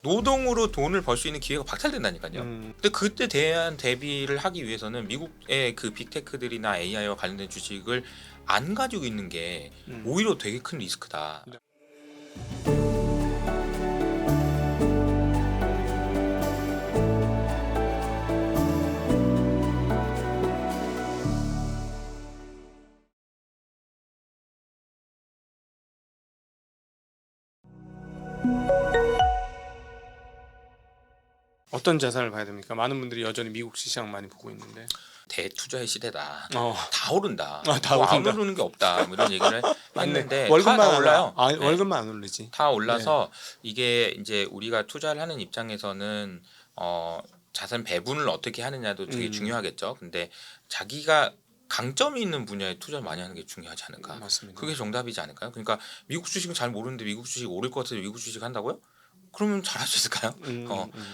노동으로 돈을 벌 수 있는 기회가 박탈된다니까요. 근데 그때 대한 대비를 하기 위해서는 미국의 그 빅테크들이나 AI와 관련된 주식을 안 가지고 있는 게 오히려 되게 큰 리스크다. 네. 어떤 자산을 봐야 됩니까? 많은 분들이 여전히 미국 시장 많이 보고 있는데. 대투자의 시대다. 어. 다 오른다. 다 안 오른다. 오르는 게 없다. 뭐 이런 얘기를 했는데 월급만 다 올라요. 네. 월급만 안 오르지. 다 올라서 이게 이제 우리가 투자를 하는 입장에서는 자산 배분을 어떻게 하느냐도 되게 중요하겠죠. 근데 자기가 강점이 있는 분야에 투자를 많이 하는 게 중요하지 않을까. 맞습니다. 그게 정답이지 않을까요? 그러니까 미국 주식은 잘 모르는데 미국 주식 오를 것 같아서 미국 주식 한다고요? 그러면 잘할 수 있을까요?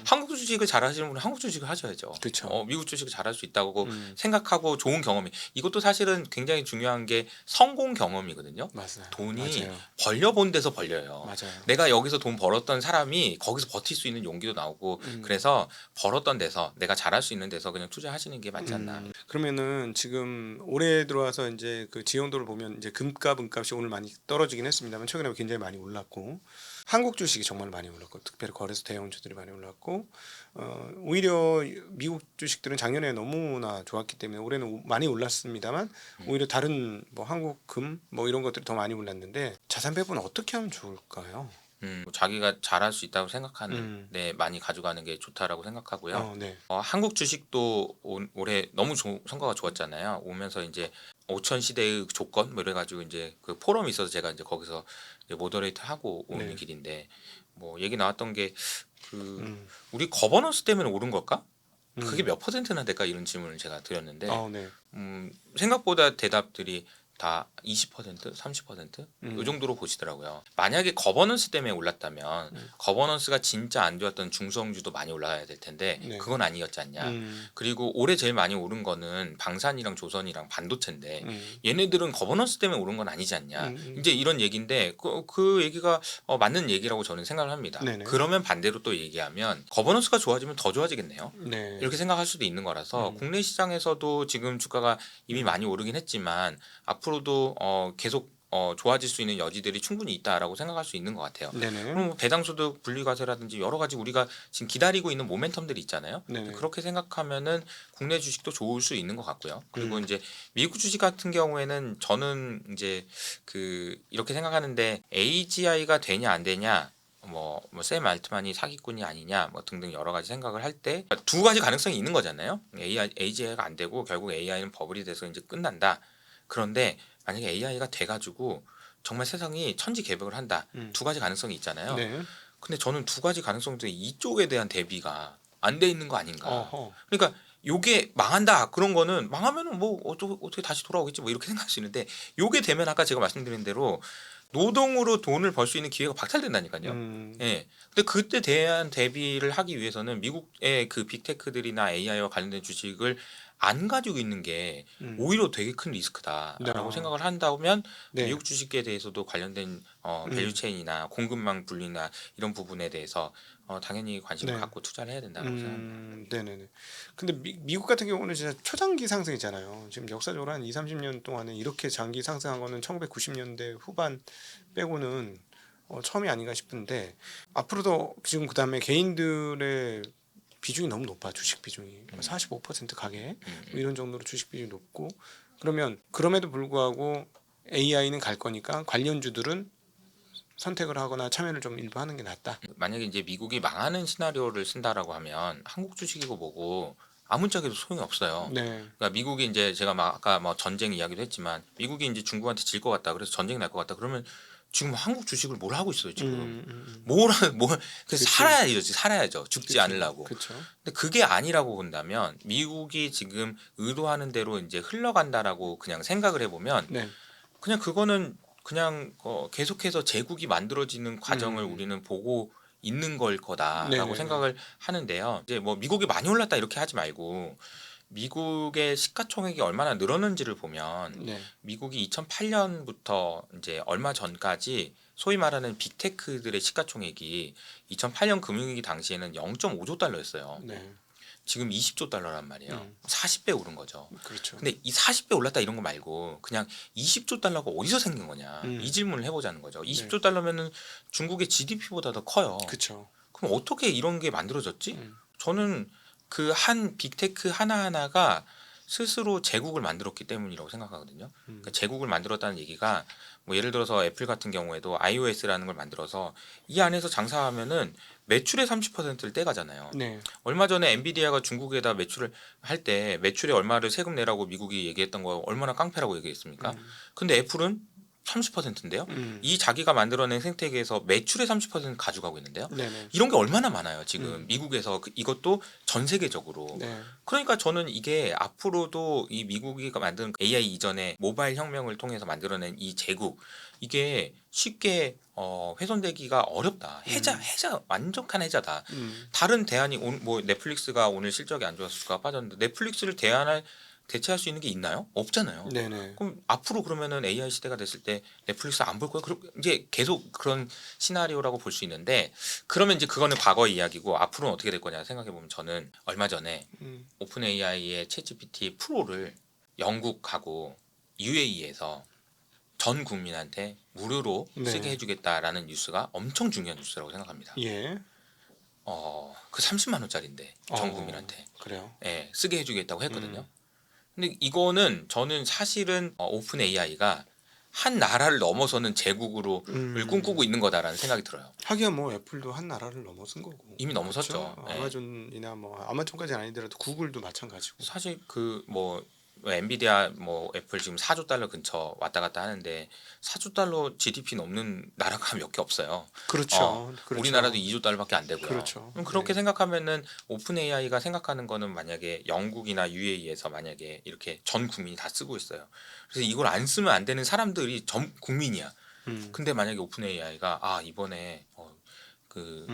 한국 주식을 잘하시는 분은 한국 주식을 하셔야죠. 그쵸. 미국 주식을 잘할 수 있다고 생각하고 좋은 경험이 이것도 사실은 굉장히 중요한 게 성공 경험이거든요. 맞아요. 돈이 맞아요. 벌려본 데서 벌려요. 맞아요. 내가 여기서 돈 벌었던 사람이 거기서 버틸 수 있는 용기도 나오고 그래서 벌었던 데서 내가 잘할 수 있는 데서 그냥 투자하시는 게 맞지 않나. 그러면은 지금 올해 들어와서 이제 그 지형도를 보면 이제 금값, 은값이 오늘 많이 떨어지긴 했습니다만 최근에 굉장히 많이 올랐고 한국 주식이 정말 많이 올랐고 특별히 거래소 대형주들이 많이 올랐고 오히려 미국 주식들은 작년에 너무나 좋았기 때문에 올해는 많이 올랐습니다만 오히려 다른 뭐 한국 금 뭐 이런 것들이 더 많이 올랐는데 자산 배분은 어떻게 하면 좋을까요? 자기가 잘할 수 있다고 생각하는 데 많이 가져가는 게 좋다라고 생각하고요. 네. 한국 주식도 올해 너무 성과가 좋았잖아요. 오면서 이제 5천 시대의 조건 뭐 이래가지고 이제 그 포럼이 있어서 제가 이제 거기서 이제 모더레이터 하고 오는 네. 길인데 뭐 얘기 나왔던 게 그 우리 거버넌스 때문에 오른 걸까? 그게 몇 퍼센트나 될까 이런 질문을 제가 드렸는데 네. 생각보다 대답들이 다 20%, 30%? 이 정도로 보시더라고요. 만약에 거버넌스 때문에 올랐다면 거버넌스가 진짜 안 좋았던 중소형주도 많이 올라가야 될 텐데 네. 그건 아니었지 않냐. 그리고 올해 제일 많이 오른 거는 방산이랑 조선이랑 반도체인데 얘네들은 거버넌스 때문에 오른 건 아니지 않냐. 이제 이런 얘기인데 그 얘기가 맞는 얘기라고 저는 생각을 합니다. 네네. 그러면 반대로 또 얘기하면 거버넌스가 좋아지면 더 좋아지겠네요. 네. 이렇게 생각할 수도 있는 거라서 국내 시장에서도 지금 주가가 이미 많이 오르긴 했지만 앞으로도 계속 좋아질 수 있는 여지들이 충분히 있다라고 생각할 수 있는 것 같아요. 네네. 그럼 뭐 배당소득 분리과세라든지 여러 가지 우리가 지금 기다리고 있는 모멘텀들이 있잖아요. 네네. 그렇게 생각하면은 국내 주식도 좋을 수 있는 것 같고요. 그리고 이제 미국 주식 같은 경우에는 저는 이제 이렇게 생각하는데 AGI가 되냐 안 되냐 샘 알트만이 사기꾼이 아니냐 뭐 등등 여러 가지 생각을 할 때 두 가지 가능성이 있는 거잖아요. AGI가 안 되고 결국 AI는 버블이 돼서 이제 끝난다. 그런데 만약에 AI가 돼가지고 정말 세상이 천지개벽을 한다. 두 가지 가능성이 있잖아요. 네. 근데 저는 두 가지 가능성 중에 이쪽에 대한 대비가 안 돼 있는 거 아닌가. 어허. 그러니까 요게 망한다 그런 거는 망하면은 뭐 어떻게 다시 돌아오겠지 뭐 이렇게 생각할 수 있는데 요게 되면 아까 제가 말씀드린 대로 노동으로 돈을 벌 수 있는 기회가 박탈된다니까요. 예. 근데 그때 대한 대비를 하기 위해서는 미국의 그 빅테크들이나 AI와 관련된 주식을 안 가지고 있는 게 오히려 되게 큰 리스크다라고 네. 생각을 한다면 네. 미국 주식에 대해서도 관련된 밸류체인이나 공급망 분리나 이런 부분에 대해서 당연히 관심을 네. 갖고 투자를 해야 된다고 생각합니다. 네네네. 근데 미국 같은 경우는 진짜 초장기 상승이잖아요. 지금 역사적으로 한 20-30년 동안에 이렇게 장기 상승한 거는 1990년대 후반 빼고는 처음이 아닌가 싶은데 앞으로도 지금 그다음에 개인들의 비중이 너무 높아. 주식 비중이 45% 가계 뭐 이런 정도로 주식 비중이 높고 그러면 그럼에도 불구하고 AI는 갈 거니까 관련주들은 선택을 하거나 참여를 좀 일부 하는 게 낫다. 만약에 이제 미국이 망하는 시나리오를 쓴다라고 하면 한국 주식이고 뭐고 아무짝에도 소용이 없어요. 네. 그러니까 미국이 이제 제가 아까 전쟁 이야기도 했지만 미국이 이제 중국한테 질 것 같다. 그래서 전쟁이 날 것 같다. 그러면 지금 한국 주식을 뭘 하고 있어요 지금. 그래서 살아야죠. 죽지 않으려고. 그렇죠. 근데 그게 아니라고 본다면 미국이 지금 의도하는 대로 이제 흘러간다라고 그냥 생각을 해보면 네. 그냥 그거는 그냥 계속해서 제국이 만들어지는 과정을 우리는 보고 있는 걸 거다라고 네네네. 생각을 하는데요. 이제 뭐 미국이 많이 올랐다 이렇게 하지 말고 미국의 시가총액이 얼마나 늘었는지를 보면 네. 미국이 2008년부터 이제 얼마 전까지 소위 말하는 빅테크들의 시가총액이 2008년 금융위기 당시에는 0.5조 달러였어요. 네. 지금 20조 달러란 말이에요. 음. 40배 오른 거죠. 그렇죠. 근데 이 40배 올랐다 이런 거 말고 그냥 20조 달러가 어디서 생긴 거냐 이 음. 질문을 해보자는 거죠. 20조 네. 달러면은 중국의 GDP보다 더 커요. 그렇죠. 그럼 어떻게 이런 게 만들어졌지? 음. 저는 그 한 빅테크 하나하나가 스스로 제국을 만들었기 때문이라고 생각하거든요. 그러니까 제국을 만들었다는 얘기가 뭐 예를 들어서 애플 같은 경우에도 iOS라는 걸 만들어서 이 안에서 장사하면은 매출의 30%를 떼가잖아요. 네. 얼마 전에 엔비디아가 중국에다 매출을 할 때 매출에 얼마를 세금 내라고 미국이 얘기했던 거 얼마나 깡패라고 얘기했습니까? 근데 애플은 30%인데요. 이 자기가 만들어낸 생태계에서 매출의 30% 가져가고 있는데요. 네네. 이런 게 얼마나 많아요. 지금 미국에서 이것도 전 세계적으로. 네. 그러니까 저는 이게 앞으로도 이 미국이 만든 AI 이전에 모바일 혁명을 통해서 만들어낸 이 제국 이게 쉽게 훼손되기가 어렵다. 해자 완벽한 해자다. 다른 대안이 뭐 넷플릭스가 오늘 실적이 안 좋아서 주가가 빠졌는데 넷플릭스를 대체할 수 있는 게 있나요? 없잖아요. 네네. 그럼 앞으로 그러면은 AI 시대가 됐을 때 넷플릭스 안 볼 거예요? 그럼 이제 계속 그런 시나리오라고 볼 수 있는데 그러면 이제 그거는 과거의 이야기고 앞으로는 어떻게 될 거냐 생각해 보면 저는 얼마 전에 오픈 AI의 챗GPT 프로를 영국하고 UAE에서 전 국민한테 무료로 네. 쓰게 해주겠다라는 뉴스가 엄청 중요한 뉴스라고 생각합니다. 예. 그 30만 원짜리인데 전 국민한테 그래요. 예, 쓰게 해주겠다고 했거든요. 근데 이거는 저는 사실은 오픈 AI가 한 나라를 넘어서는 제국으로 을 꿈꾸고 있는 거다라는 생각이 들어요. 하기야 뭐 애플도 한 나라를 넘어선 거고. 이미 넘어섰죠. 그렇죠? 예. 아마존이나 뭐 아마존까지는 아니더라도 구글도 마찬가지고. 사실 그 뭐 엔비디아 뭐 애플 지금 4조 달러 근처 왔다 갔다 하는데 4조 달러 GDP 넘는 나라가 몇 개 없어요. 그렇죠. 그렇죠. 우리나라도 2조 달러밖에 안 되고요. 그렇죠. 그럼 그렇게 네. 생각하면은 오픈 AI가 생각하는 거는 만약에 영국이나 UAE에서 만약에 이렇게 전 국민이 다 쓰고 있어요. 그래서 이걸 안 쓰면 안 되는 사람들이 전 국민이야. 근데 만약에 오픈 AI가 이번에 그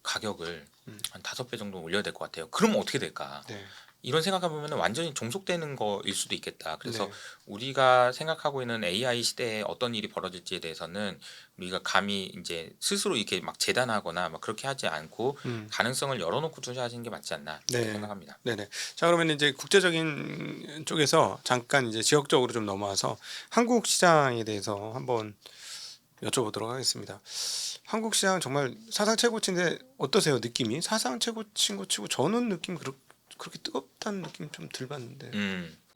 가격을 한 5배 정도 올려야 될 것 같아요. 그러면 어떻게 될까? 네. 이런 생각해 보면 완전히 종속되는 거일 수도 있겠다. 그래서 네. 우리가 생각하고 있는 AI 시대에 어떤 일이 벌어질지에 대해서는 우리가 감히 이제 스스로 이렇게 막 재단하거나 막 그렇게 하지 않고 가능성을 열어놓고 투자하시는 게 맞지 않나 이렇게 네. 생각합니다. 네네. 자 그러면 이제 국제적인 쪽에서 잠깐 이제 지역적으로 좀 넘어와서 한국 시장에 대해서 한번 여쭤보도록 하겠습니다. 한국 시장 정말 사상 최고치인데 어떠세요? 느낌이 사상 최고치인 거 치고 저는 느낌 그렇게 뜨겁다는 느낌 좀 덜 받는데.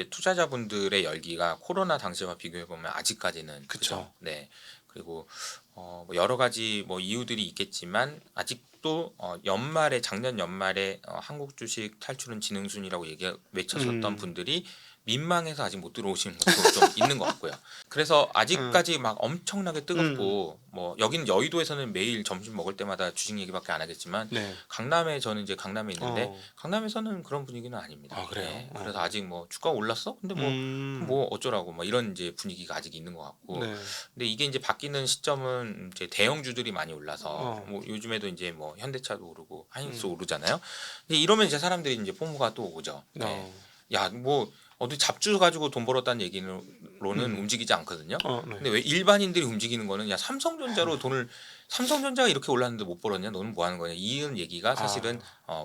투자자분들의 열기가 코로나 당시와 비교해 보면 아직까지는 그쵸. 그죠. 네. 그리고 뭐 여러 가지 뭐 이유들이 있겠지만 아직도 연말에 작년 연말에 한국 주식 탈출은 지능순이라고 외쳤었던 분들이 민망해서 아직 못 들어오시는 것도 좀 있는 것 같고요. 그래서 아직까지 막 엄청나게 뜨겁고 뭐 여기는 여의도에서는 매일 점심 먹을 때마다 주식 얘기밖에 안 하겠지만 네. 강남에 저는 이제 강남에 있는데 어. 강남에서는 그런 분위기는 아닙니다. 아, 그래요? 네. 그래서 아직 뭐 주가 올랐어? 근데 뭐 어쩌라고 뭐 이런 이제 분위기가 아직 있는 것 같고. 네. 근데 이게 이제 바뀌는 시점은 이제 대형주들이 많이 올라서 어. 뭐 요즘에도 이제 뭐 현대차도 오르고 하이닉스 오르잖아요. 근데 이러면 이제 사람들이 이제 포모가 또 오죠. 네. 야, 뭐 어디 잡주 가지고 돈 벌었다는 얘기로는 움직이지 않거든요. 네. 근데 왜 일반인들이 움직이는 거는 야 삼성전자로 삼성전자가 이렇게 올랐는데 못 벌었냐? 너는 뭐 하는 거냐? 이런 얘기가 사실은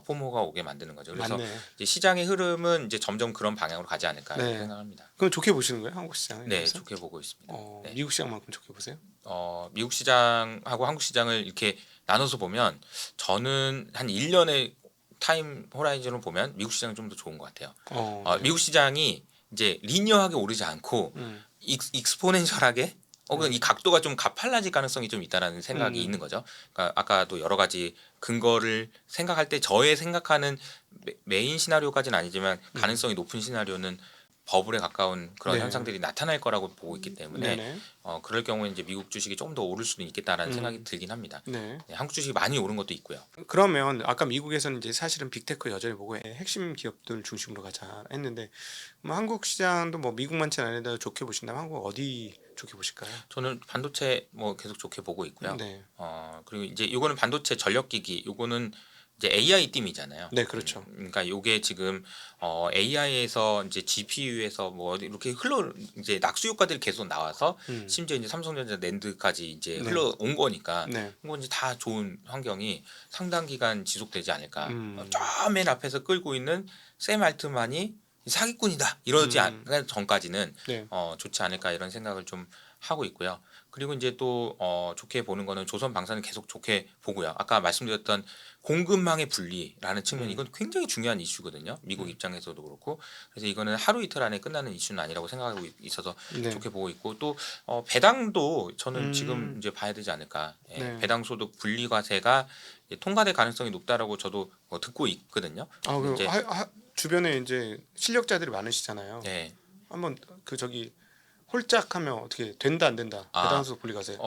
포모가 오게 만드는 거죠. 그래서 맞네. 이제 시장의 흐름은 이제 점점 그런 방향으로 가지 않을까 네. 생각합니다. 그럼 좋게 보시는 거예요, 한국 시장에? 네, 대해서? 좋게 보고 있습니다. 네. 미국 시장만큼 좋게 보세요? 미국 시장하고 한국 시장을 이렇게 나눠서 보면 저는 한 1년의 타임 호라이즌을 보면 미국 시장은 좀 더 좋은 것 같아요. 네. 미국 시장이 이제 리니어하게 오르지 않고 익스포넨셜하게 혹은 이 각도가 좀 가팔라질 가능성이 좀 있다라는 생각이 있는 거죠. 그러니까 아까도 여러 가지 근거를 생각할 때 저의 생각하는 메인 시나리오까지는 아니지만 가능성이 높은 시나리오는 버블에 가까운 그런 네. 현상들이 나타날 거라고 보고 있기 때문에 네네. 그럴 경우에 이제 미국 주식이 좀 더 오를 수도 있겠다라는 생각이 들긴 합니다. 네. 네, 한국 주식이 많이 오른 것도 있고요. 그러면 아까 미국에서는 이제 사실은 빅테크 여전히 보고 핵심 기업들 중심으로 가자 했는데 뭐 한국 시장도 뭐 미국만치는 아니다 좋게 보신다면 한국 어디 좋게 보실까요? 저는 반도체 뭐 계속 좋게 보고 있고요. 네. 그리고 이제 요거는 반도체 전력기기, 요거는 이제 AI 띠이잖아요. 네, 그렇죠. 그러니까 요게 지금 AI에서 이제 GPU에서 뭐 이렇게 흘러 이제 낙수 효과들이 계속 나와서 심지어 이제 삼성전자 낸드까지 이제 네. 흘러온 거니까 네. 이건 이제 다 좋은 환경이 상당 기간 지속되지 않을까. 음. 저 맨 앞에서 끌고 있는 샘 알트만이 사기꾼이다 이러지 않기 전까지는 네. 좋지 않을까 이런 생각을 좀 하고 있고요. 그리고 이제 또 좋게 보는 거는 조선 방사는 계속 좋게 보고요. 아까 말씀드렸던 공급망의 분리라는 측면 이건 굉장히 중요한 이슈거든요. 미국 입장에서도 그렇고 그래서 이거는 하루 이틀 안에 끝나는 이슈는 아니라고 생각하고 있어서 네. 좋게 보고 있고 또 배당도 저는 지금 이제 봐야 되지 않을까. 예, 네. 배당 소득 분리 과세가 통과될 가능성이 높다라고 저도 듣고 있거든요. 아, 그 이제 주변에 이제 실력자들이 많으시잖아요. 네. 한번 그 저기 홀짝하면 어떻게 된다 안 된다 배당수 분리과세.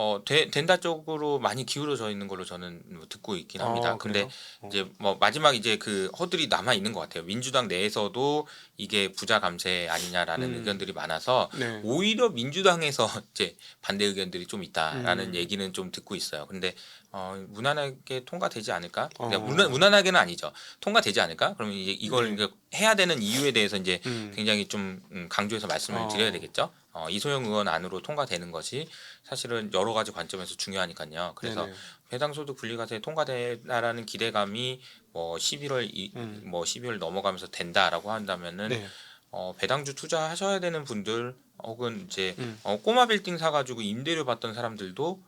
된다 쪽으로 많이 기울어져 있는 걸로 저는 뭐 듣고 있긴 합니다. 근데 그래요? 이제 뭐 마지막 이제 그 허들이 남아 있는 것 같아요. 민주당 내에서도 이게 부자 감세 아니냐라는 의견들이 많아서 네. 오히려 민주당에서 이제 반대 의견들이 좀 있다라는 얘기는 좀 듣고 있어요. 근데 무난하게 통과되지 않을까? 그러니까 무난하게는 아니죠. 통과되지 않을까? 그러면 이제 이걸 이제 해야 되는 이유에 대해서 이제 굉장히 좀 강조해서 말씀을 드려야 되겠죠. 이소영 의원 안으로 통과되는 것이 사실은 여러 가지 관점에서 중요하니까요. 그래서 네네. 배당소득 분리과세 통과되라라는 기대감이 뭐 11월 넘어가면서 된다라고 한다면은 네. 배당주 투자하셔야 되는 분들 혹은 이제 꼬마 빌딩 사가지고 임대료 받던 사람들도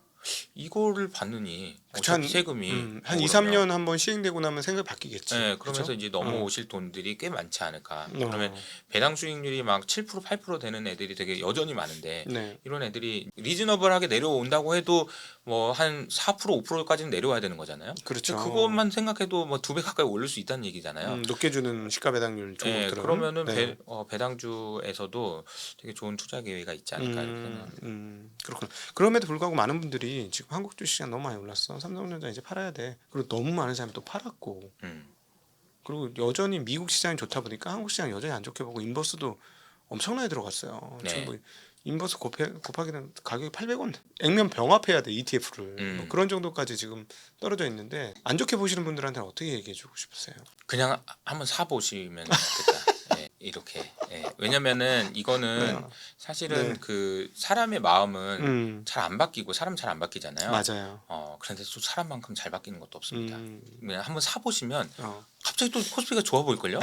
이거를 받느니 그쵸, 어차피 세금이 한 2, 3년 한번 시행되고 나면 생각이 바뀌겠지. 네, 그러면서 그쵸? 이제 넘어오실 돈들이 꽤 많지 않을까. 어. 그러면 배당 수익률이 막 7% 8% 되는 애들이 되게 여전히 많은데 네. 이런 애들이 리즈너블하게 내려온다고 해도 뭐 한 4% 5%까지는 내려와야 되는 거잖아요. 그렇죠. 근데 그것만 생각해도 뭐 2배 가까이 오를 수 있다는 얘기잖아요. 높게 주는 시가 배당률 네, 종목들은. 그러면은 네. 배당주에서도 되게 좋은 투자 기회가 있지 않을까 이렇게 생각합니다. 그렇구나. 그럼에도 불구하고 많은 분들이 지금 한국 주식시장 너무 많이 올랐어. 삼성전자 이제 팔아야 돼. 그리고 너무 많은 사람이 또 팔았고. 음. 그리고 여전히 미국 시장이 좋다 보니까 한국 시장 여전히 안 좋게 보고 인버스도 엄청나게 들어갔어요. 네. 지금 뭐 인버스 곱하기는 가격이 800원. 액면 병합해야 돼 ETF를. 뭐 그런 정도까지 지금 떨어져 있는데 안 좋게 보시는 분들한테는 어떻게 얘기해 주고 싶으세요? 그냥 한번 사 보시면 좋겠다. 예, 이렇게. 예. 왜냐면은 이거는 네. 사실은 네. 그 사람의 마음은 잘 안 바뀌고 사람 잘 안 바뀌잖아요. 맞아요. 그런데 또 사람만큼 잘 바뀌는 것도 없습니다. 그냥 한번 사 보시면 어. 갑자기 또 코스피가 좋아 보일걸요?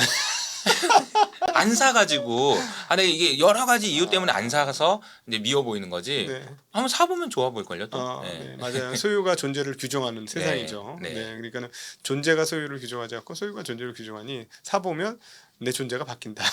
안 사가지고 근데 이게 여러 가지 이유 때문에 안 사서 이제 미워 보이는 거지. 네. 한번 사보면 좋아 보일걸요 또. 예. 네, 맞아요. 소유가 존재를 규정하는 세상이죠. 네. 네. 그러니까는 존재가 소유를 규정하지 않고 소유가 존재를 규정하니 사 보면 내 존재가 바뀐다.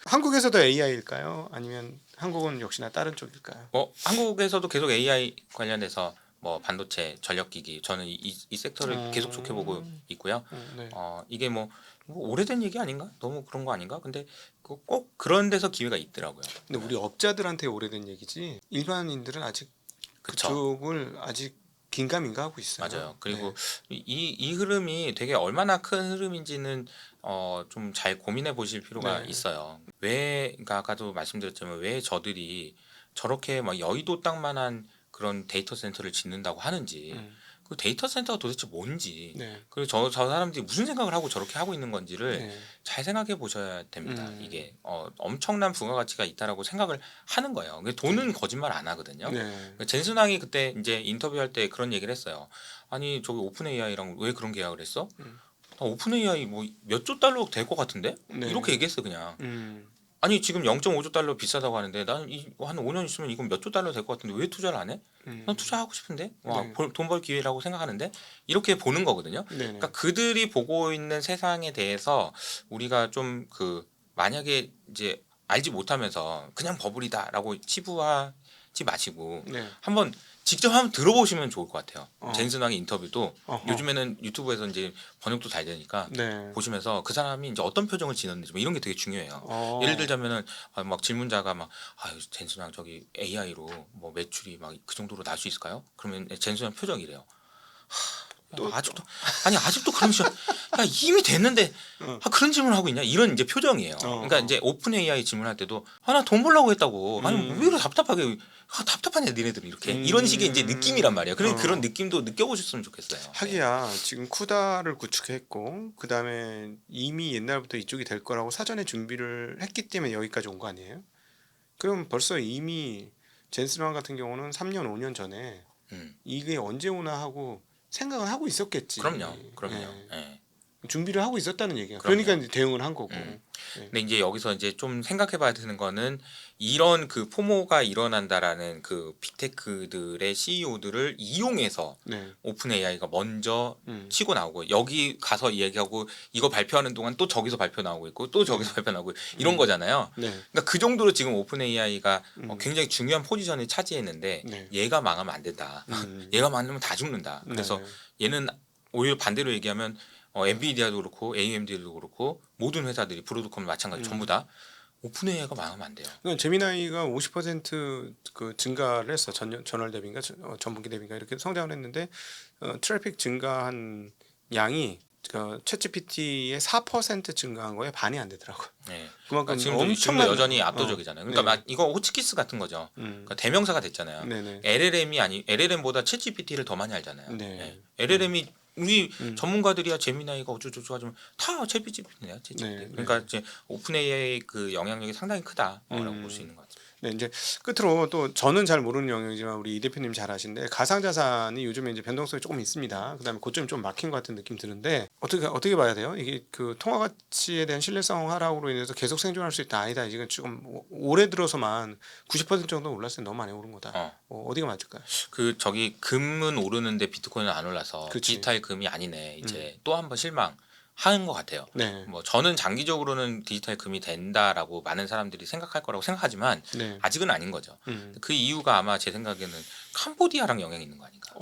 한국에서도 AI일까요? 아니면 한국은 역시나 다른 쪽일까요? 한국에서도 계속 AI 관련해서 뭐 반도체, 전력기기 저는 이 섹터를 계속 좋게 보고 있고요. 네. 이게 뭐 오래된 얘기 아닌가? 너무 그런 거 아닌가? 근데 꼭 그런 데서 기회가 있더라고요. 근데 우리 업자들한테 오래된 얘기지 일반인들은 아직 그쵸. 그쪽을 아직 긴가민가 하고 있어요. 맞아요. 그리고 이 흐름이 되게 얼마나 큰 흐름인지는 좀 잘 고민해 보실 필요가 네. 있어요. 그러니까 아까도 말씀드렸지만 왜 저들이 저렇게 막 여의도 땅만한 그런 데이터 센터를 짓는다고 하는지 그 데이터 센터가 도대체 뭔지 네. 그리고 저 사람들이 무슨 생각을 하고 저렇게 하고 있는 건지를 네. 잘 생각해 보셔야 됩니다. 이게 엄청난 부가가치가 있다라고 생각을 하는 거예요. 돈은 거짓말 안 하거든요. 네. 젠슨왕이 그때 이제 인터뷰할 때 그런 얘기를 했어요. 아니 저기 오픈 AI랑 왜 그런 계약을 했어? 오픈 AI 뭐 몇 조 달러 될 것 같은데? 네. 이렇게 얘기했어 그냥. 아니 지금 0.5조 달러 비싸다고 하는데 나는 한 5년 있으면 이건 몇 조 달러 될 것 같은데 왜 투자를 안 해? 난 투자하고 싶은데 네. 돈 벌 기회라고 생각하는데 이렇게 보는 거거든요. 네. 그러니까 그들이 보고 있는 세상에 대해서 우리가 좀 만약에 이제 알지 못하면서 그냥 버블이다라고 치부하지 마시고 네. 한번 직접 한번 들어보시면 좋을 것 같아요. 어. 젠슨왕의 인터뷰도 어허. 요즘에는 유튜브에서 이제 번역도 잘 되니까 네. 보시면서 그 사람이 이제 어떤 표정을 지녔는지 뭐 이런 게 되게 중요해요. 예를 들자면은 막 질문자가 막 젠슨왕 저기 AI로 뭐 매출이 막 그 정도로 날 수 있을까요? 그러면 젠슨왕 표정이래요. 아직도 그러면서 야, 이미 됐는데 어. 그런 질문을 하고 있냐 이런 이제 표정이에요. 그러니까 이제 오픈 AI 질문할 때도 나 돈 벌려고 했다고 아니 왜 이렇게 답답하게 답답하냐 니네들은 이렇게 이런 식의 이제 느낌이란 말이에요. 그런 느낌도 느껴보셨으면 좋겠어요. 네. 하기야 지금 쿠다를 구축했고 그 다음에 이미 옛날부터 이쪽이 될 거라고 사전에 준비를 했기 때문에 여기까지 온 거 아니에요? 그럼 벌써 이미 젠슨왕 같은 경우는 3년 5년 전에 이게 언제 오나 하고 생각은 하고 있었겠지. 그럼요. 예. 예. 준비를 하고 있었다는 얘기야. 그럼요. 그러니까 이제 대응을 한 거고. 근데 이제 여기서 이제 좀 생각해봐야 되는 거는 이런 그 포모가 일어난다라는 그 빅테크들의 CEO들을 이용해서 네. 오픈 AI가 먼저 음. 치고 나오고 여기 가서 얘기하고 이거 발표하는 동안 또 저기서 발표 나오고 있고 또 저기서 발표 나오고 이런 거잖아요. 네. 그러니까 그 정도로 지금 오픈 AI가 음. 굉장히 중요한 포지션을 차지했는데 네. 얘가 망하면 안 된다. 얘가 망하면 다 죽는다. 그래서 네. 얘는 오히려 반대로 얘기하면 엔비디아도 그렇고 AMD도 그렇고 모든 회사들이 브로드컴 마찬가지 전부 다 오픈 AI가 망하면 안 돼요. 그러니까 제미나이가 50%그 증가를 했어. 전월 대비인가 전분기 대비인가 이렇게 성장을 했는데 트래픽 증가한 양이 챗GPT의 4% 증가한 거에 반이 안 되더라고. 네. 그만큼 지금도 엄청난 여전히 압도적이잖아요. 그러니까 네. 이거 호치키스 같은 거죠. 그러니까 대명사가 됐잖아요. 네네. LLM보다 챗GPT를 더 많이 알잖아요. 네. 네. LLM이 우리 전문가들이야 제미나이가 어쩌고저쩌고 하지만 다 챗GPT네요. 챗GPT. 네, 그러니까 이제 오픈 AI 그 영향력이 상당히 크다라고 볼 수 있는 것 같아요. 네, 이제 끝으로 또 저는 잘 모르는 영역이지만 우리 이 대표님 잘 아시는데 가상자산이 요즘에 이제 변동성이 조금 있습니다. 그다음에 고점이 좀 막힌 것 같은 느낌 드는데 어떻게 봐야 돼요? 이게 그 통화 가치에 대한 신뢰성 하락으로 인해서 계속 생존할 수 있다 아니다. 이건 지금 올해 들어서만 90% 정도 올랐어요. 너무 많이 오른 거다. 어디가 맞을까요? 그 저기 금은 오르는데 비트코인은 안 올라서 그치. 디지털 금이 아니네. 이제 또 한 번 실망하는 것 같아요. 네. 뭐 저는 장기적으로는 디지털 금이 된다라고 많은 사람들이 생각할 거라고 생각하지만 네. 아직은 아닌 거죠. 그 이유가 아마 제 생각에는 캄보디아랑 영향이 있는 거 아닌가.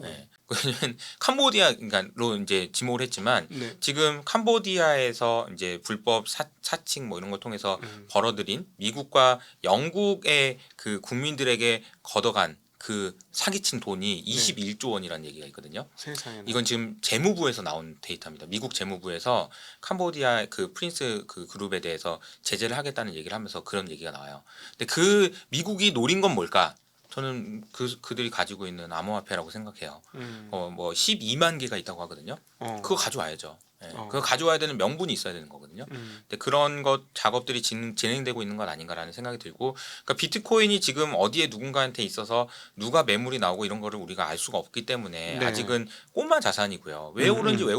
네. 왜냐면 캄보디아로 이제 지목을 했지만 네. 지금 캄보디아에서 이제 불법 사칭 뭐 이런 걸 통해서 벌어들인 미국과 영국의 그 국민들에게 걷어간 그 사기친 돈이 21조 원이라는 얘기가 있거든요. 세상에. 이건 지금 재무부에서 나온 데이터입니다. 미국 재무부에서 캄보디아 그 프린스 그 그룹에 대해서 제재를 하겠다는 얘기를 하면서 그런 얘기가 나와요. 근데 그 미국이 노린 건 뭘까? 저는 그들이 가지고 있는 암호화폐라고 생각해요. 뭐 12만 개가 있다고 하거든요. 그거 가져와야죠. 예. 그거 가져와야 되는 명분이 있어야 되는 거거든요. 근데 그런 것 작업들이 진행되고 있는 것 아닌가라는 생각이 들고, 그러니까 비트코인이 지금 어디에 누군가한테 있어서 누가 매물이 나오고 이런 거를 우리가 알 수가 없기 때문에 네. 아직은 꼬마 자산이고요. 왜 오른지 왜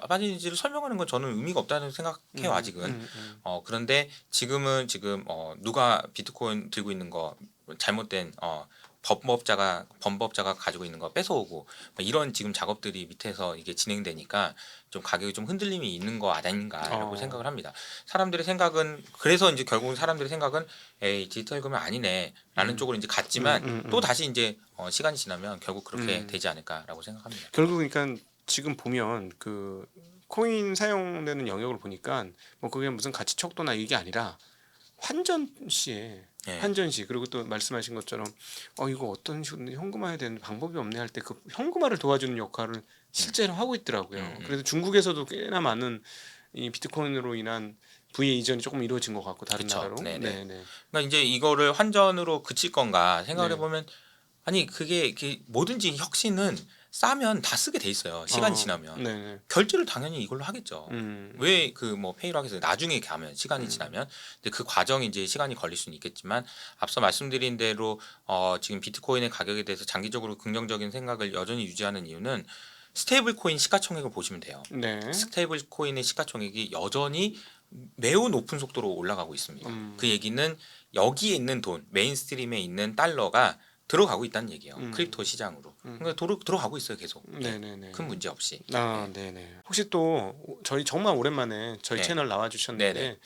빠지는지를 설명하는 건 저는 의미가 없다는 생각해요. 아직은. 그런데 지금 누가 비트코인 들고 있는 거 잘못된 범법자가 가지고 있는 거 뺏어오고 이런 지금 작업들이 밑에서 이게 진행되니까 좀 가격이 좀 흔들림이 있는 거 아닌가라고 생각을 합니다. 사람들의 생각은 그래서 이제 결국은 사람들의 생각은 에이 디지털금은 아니네라는 쪽으로 이제 갔지만 또 다시 이제 시간이 지나면 결국 그렇게 되지 않을까라고 생각합니다. 결국 그러니까 지금 보면 그 코인 사용되는 영역을 보니까 뭐 그게 무슨 가치 척도나 이게 아니라 환전 시에 환전 시 그리고 또 말씀하신 것처럼 이거 어떤 식으로 현금화해야 되는 방법이 없네 할 때 그 현금화를 도와주는 역할을 실제로 하고 있더라고요. 그래서 중국에서도 꽤나 많은 이 비트코인으로 인한 부의 이전이 조금 이루어진 것 같고 다른 그쵸. 나라로. 네네. 그러니까 이제 이거를 환전으로 그칠 건가 생각을 네. 해보면 아니 그게 뭐든지 혁신은 싸면 다 쓰게 돼 있어요. 시간이 지나면 네네. 결제를 당연히 이걸로 하겠죠. 왜 그 뭐 페이로 하겠어요? 나중에 가면 시간이 지나면 근데 그 과정이 이제 시간이 걸릴 수는 있겠지만 앞서 말씀드린 대로 지금 비트코인의 가격에 대해서 장기적으로 긍정적인 생각을 여전히 유지하는 이유는 스테이블 코인 시가총액을 보시면 돼요. 네. 스테이블 코인의 시가총액이 여전히 매우 높은 속도로 올라가고 있습니다. 그 얘기는 여기에 있는 돈, 메인스트림에 있는 달러가 들어가고 있다는 얘기예요. 크립토 시장으로. 그러니까 들어가고 있어요, 계속. 네네네. 큰 문제 없이. 네네. 혹시 또 저희 정말 오랜만에 저희 네. 채널 나와주셨는데 네네.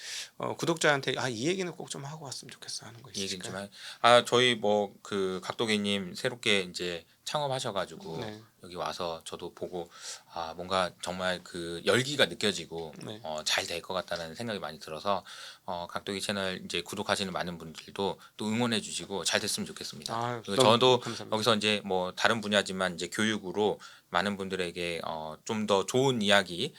구독자한테 이 얘기는 꼭 좀 하고 왔으면 좋겠어 하는 거 이 얘기는 좀 있으실까요? 저희 뭐 그 각도기님 새롭게 이제 창업하셔가지고 네. 여기 와서 저도 보고 뭔가 정말 그 열기가 느껴지고 네. 잘 될 것 같다는 생각이 많이 들어서 각도기 채널 이제 구독하시는 많은 분들도 또 응원해주시고 잘 됐으면 좋겠습니다. 그리고 너무 저도 감사합니다. 여기서 이제 뭐 다른 분야지만 이제 교육으로 많은 분들에게 좀 더 좋은 이야기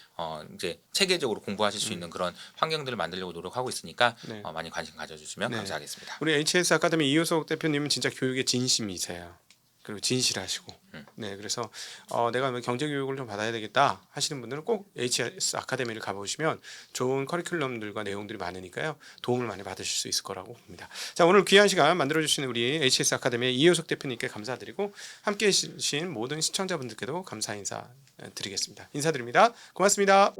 이제 체계적으로 공부하실 수 있는 그런 환경들을 만들려고 노력하고 있으니까 네. 많이 관심 가져주시면 네. 감사하겠습니다. 우리 HS 아카데미 이효석 대표님은 진짜 교육의 진심이세요. 그리고 진실하시고. 네, 그래서 내가 뭐 경제 교육을 좀 받아야 되겠다 하시는 분들은 꼭 HS 아카데미를 가보시면 좋은 커리큘럼들과 내용들이 많으니까요 도움을 많이 받으실 수 있을 거라고 봅니다. 자, 오늘 귀한 시간 만들어 주시는 우리 HS 아카데미의 이효석 대표님께 감사드리고 함께해 주신 모든 시청자분들께도 감사 인사 드리겠습니다. 인사드립니다. 고맙습니다.